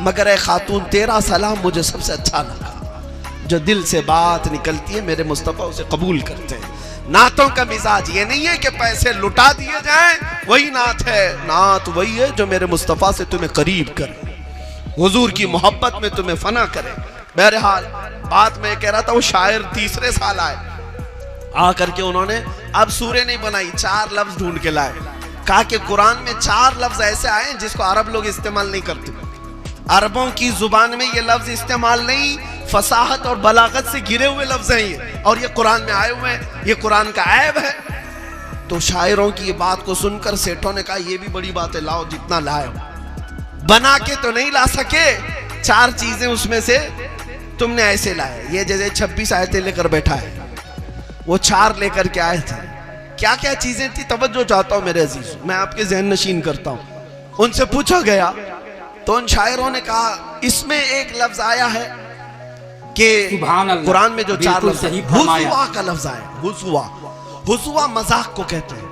مگر اے خاتون تیرا سلام مجھے سب سے اچھا لگا. جو دل سے بات نکلتی ہے میرے مصطفیٰ اسے قبول کرتے ہیں. نعتوں کا مزاج یہ نہیں ہے کہ پیسے لٹا دیے جائیں وہی نعت ہے. نعت وہی ہے جو میرے مصطفیٰ سے تمہیں قریب کرے, حضور کی محبت میں تمہیں فنا کرے. بہرحال بات میں کہہ رہا تھا, وہ شاعر تیسرے سال آئے, آ کر کے انہوں نے اب سورہ نہیں بنائی, 4 لفظ ڈھونڈ کے لائے. کہا کہ قرآن میں 4 لفظ ایسے آئے ہیں جس کو عرب لوگ استعمال نہیں کرتے. عربوں کی زبان میں یہ لفظ استعمال نہیں, فصاحت اور بلاغت سے گرے ہوئے لفظ ہیں یہ, اور یہ قرآن میں آئے ہوئے ہیں, یہ قرآن کا عیب ہے. تو شاعروں کی یہ بات کو سن کر سیٹھوں نے کہا یہ بھی بڑی بات ہے, لاؤ جتنا لائے. بنا کے تو نہیں لا سکے, 4 چیزیں اس میں سے تم نے ایسے لائے. یہ جیسے 26 آیتیں لے کر بیٹھا ہے, وہ 4 لے کر کے آئے تھے. کیا کیا چیزیں تھی توجہ چاہتا ہوں میرے عزیز, میں آپ کے ذہن نشین کرتا ہوں. ان سے پوچھا گیا تو ان شاعروں نے کہا اس میں ایک لفظ آیا ہے کہ قرآن میں جو 4 لفظ حسوا کا لفظ آیا. حسوا مذاق کو کہتے ہیں,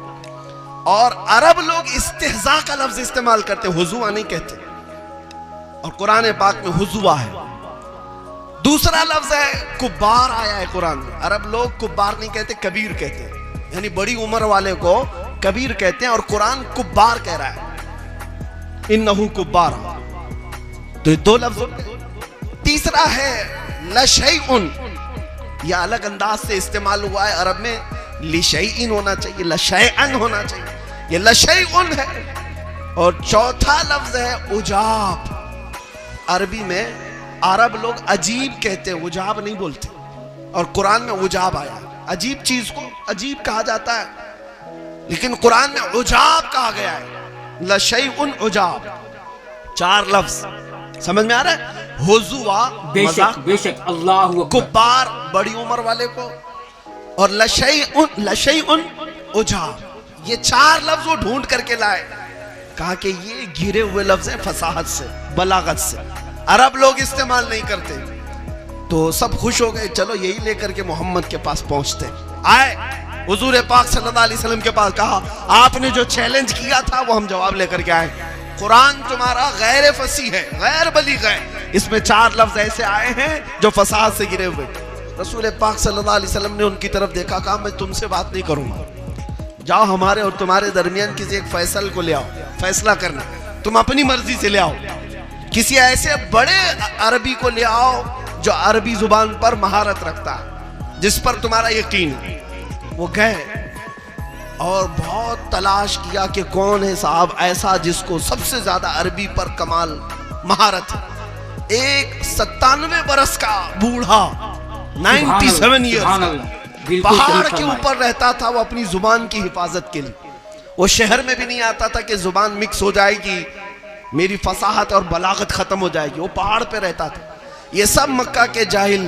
اور عرب لوگ استہزاء کا لفظ استعمال کرتے ہیں, حسوا نہیں کہتے, اور قرآن پاک میں حسوا ہے. دوسرا لفظ ہے کبار آیا ہے قرآن میں. عرب لوگ کبار نہیں کہتے, کبیر کہتے ہیں, یعنی بڑی عمر والے کو کبیر کہتے ہیں, اور قرآن کبار کہہ رہا ہے, انہو کبار. تو یہ 2 لفظ. تیسرا ہے لشیئن, یہ الگ انداز سے استعمال ہوا ہے عرب میں, لشیئن ہونا چاہیے, لشیئن ہونا چاہیے, یہ لشیئن ہے. اور چوتھا لفظ ہے عجاب. عربی میں عرب لوگ عجیب کہتے ہیں, عجاب نہیں بولتے, اور قرآن میں عجاب آیا. عجیب چیز کو عجیب کہا جاتا ہے, لیکن قرآن میں عجاب کہا گیا ہے, لشیئن عجاب. 4 لفظ سمجھ میں آ رہا ہے. حضوا بے شک اللہ کبار بڑی عمر والے کو, اور لشیئن عجاب, یہ 4 لفظ وہ ڈھونڈ کر کے لائے. کہا کہ یہ گھرے ہوئے لفظ ہیں فصاحت سے, بلاغت سے, عرب لوگ استعمال نہیں کرتے. تو سب خوش ہو گئے, چلو یہی لے کر کے محمد کے پاس پہنچتے. آئے حضور پاک صلی اللہ علیہ وسلم کے پاس, کہا آپ نے جو چیلنج کیا تھا وہ ہم جواب لے کر کے آئے. قرآن تمہارا غیر فصیح ہے, غیر بلیغ ہے, اس میں 4 لفظ ایسے آئے ہیں جو فصاحت سے گرے ہوئے. رسول پاک صلی اللہ علیہ وسلم نے ان کی طرف دیکھا, کہا میں تم سے بات نہیں کروں گا, جاؤ ہمارے اور تمہارے درمیان کسی ایک فیصل کو لے آؤ, فیصلہ کرنا, تم اپنی مرضی سے لے آؤ. کسی ایسے بڑے عربی کو لے آؤ جو عربی زبان پر مہارت رکھتا ہے, جس پر تمہارا یقین ہے. وہ گئے اور بہت تلاش کیا کہ کون ہے صاحب ایسا جس کو سب سے زیادہ عربی پر کمال مہارت ہے. ایک 97 برس کا بوڑھا, 97 ایئرز, پہاڑ کے اوپر رہتا تھا وہ اپنی زبان کی حفاظت کے لیے. وہ شہر میں بھی نہیں آتا تھا کہ زبان مکس ہو جائے گی, میری فصاحت اور بلاغت ختم ہو جائے گی. وہ پہاڑ پہ رہتا تھا. یہ سب مکہ کے جاہل,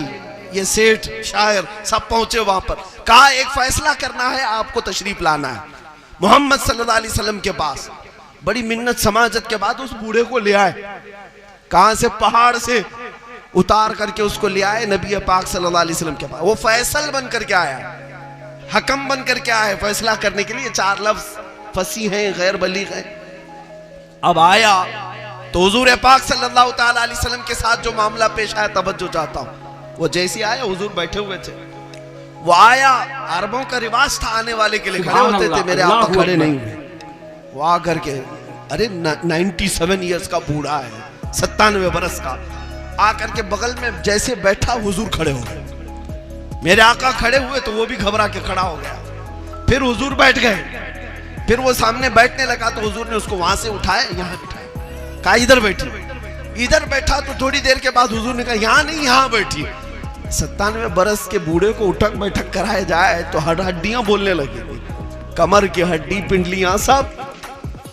یہ سیٹھ, شاعر سب پہنچے وہاں پر. کہا ایک فیصلہ کرنا ہے, آپ کو تشریف لانا ہے محمد صلی اللہ علیہ وسلم کے پاس. بڑی منت سماجت کے بعد اس بوڑھے کو لے آئے. کہاں سے؟ پہاڑ سے اتار کر کے اس کو لے آئے نبی پاک صلی اللہ علیہ وسلم کے پاس. وہ فیصل بن کر کے آیا, حکم بن کر کے آیا فیصلہ کرنے کے لیے. 4 لفظ فصیح ہیں, غیر بلیغ ہیں. اب آیا تو حضور پاک صلی اللہ تعالیٰ علیہ وسلم کے ساتھ جو معاملہ پیش آیا توجہ چاہتا ہوں. وہ جیسی آیا, حضور بیٹھے ہوئے تھے, وہ آیا. عربوں کا رواج تھا آنے والے کے لیے کھڑے ہوتے تھے, میرے آقا کھڑے نہیں ہوئے. وہ آ کر کے, ارے 97 ایئرز کا بوڑھا ہے, 97 برس کا, آ کر کے بغل میں جیسے بیٹھا حضور کھڑے ہو گئے. میرے آقا کھڑے ہوئے تو وہ بھی گھبرا کے کھڑا ہو گیا. پھر حضور بیٹھ گئے. پھر وہ سامنے بیٹھنے لگا تو حضور نے اس کو وہاں سے اٹھایا, یہاں بٹھایا. کہا ادھر بیٹھی. ادھر بیٹھا تو تھوڑی دیر کے بعد حضور نے کہا یہاں نہیں, یہاں بیٹھی. 97 برس کے بوڑھے کو اٹھک بیٹھک کرایا جائے تو ہڈیاں بولنے لگی, کمر کی ہڈی, پنڈلیاں سب.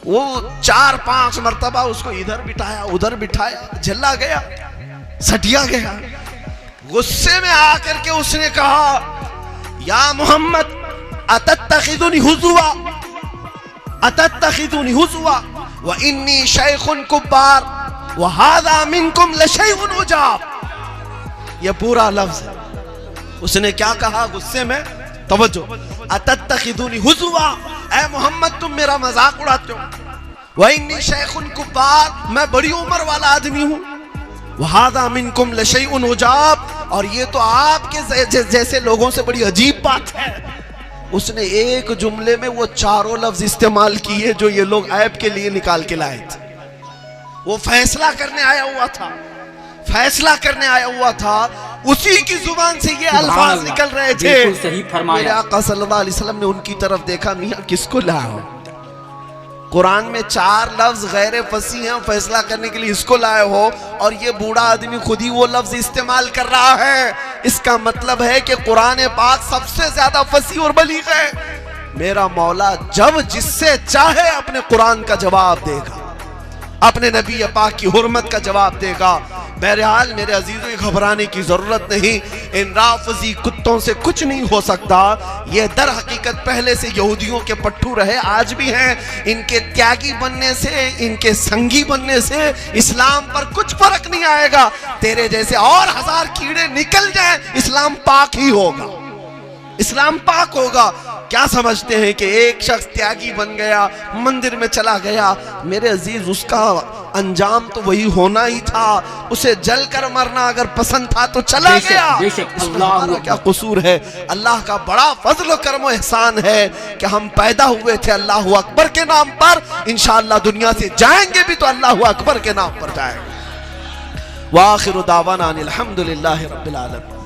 وہ 4-5 مرتبہ اس کو ادھر بٹھایا, ادھر بٹھایا. جھلا گیا, سٹیا گیا. غصے میں آ کر کے اس نے کہا یا محمد اتتخذنی ہزوا, اتتخذنی ہزوا وانی شیخ کبار وہذا منکم لشیء عجاب. یہ پورا لفظ ہے. اس نے کیا کہا غصے میں؟ توجہ, اتتخذنی ہزوا, اے محمد تم میرا مذاق اڑاتے ہو. وَإِنِّي شَيْخٌ كُبَّارٌ، میں بڑی عمر والا آدمی ہوں، وَهَذَا مِنْكُمْ لَشَيْءٌ عُجَابٌ، اور یہ تو آپ کے جیسے لوگوں سے بڑی عجیب بات ہے۔ اس نے ایک جملے میں وہ چاروں لفظ استعمال کیے جو یہ لوگ عیب کے لیے نکال کے لائے تھے۔ وہ فیصلہ کرنے آیا ہوا تھا، فیصلہ کرنے آیا ہوا تھا، اسی کی زبان سے یہ الفاظ نکل رہے تھے۔ بالکل صحیح فرمایا۔ میرے آقا صلی اللہ علیہ وسلم نے ان کی طرف دیکھا، میاں کس کو لائے ہو؟ قرآن میں 4 لفظ غیر فصیح ہیں، فیصلہ کرنے کے لیے اس کو لائے ہو، اور یہ بوڑھا آدمی خود ہی وہ لفظ استعمال کر رہا ہے۔ اس کا مطلب ہے کہ قرآن پاک سب سے زیادہ فصیح اور بلیغ ہے۔ میرا مولا جب جس سے چاہے اپنے قرآن کا جواب دے گا، اپنے نبی پاک کی حرمت کا جواب دے گا۔ بہرحال میرے عزیزوں، گھبرانے کی ضرورت نہیں، ان رافضی کتوں سے کچھ نہیں ہو سکتا۔ یہ در حقیقت پہلے سے یہودیوں کے پٹھو رہے، آج بھی ہیں۔ ان کے تیاگی بننے سے، ان کے سنگی بننے سے اسلام پر کچھ فرق نہیں آئے گا۔ تیرے جیسے اور 1000 کیڑے نکل جائیں، اسلام پاک ہی ہوگا، اسلام پاک ہوگا۔ کیا سمجھتے ہیں کہ ایک شخص تیاگی بن گیا، مندر میں چلا گیا؟ میرے عزیز، اس کا انجام تو وہی ہونا ہی تھا۔ اسے جل کر مرنا اگر پسند تھا تو چلا گیا۔ اس میں ہمارا کیا قصور ہے؟ اللہ کا بڑا فضل و کرم و احسان ہے کہ ہم پیدا ہوئے تھے اللہ اکبر کے نام پر، انشاءاللہ دنیا سے جائیں گے بھی تو اللہ اکبر کے نام پر جائیں گے۔ وآخر دعوانا الحمدللہ رب العالمین۔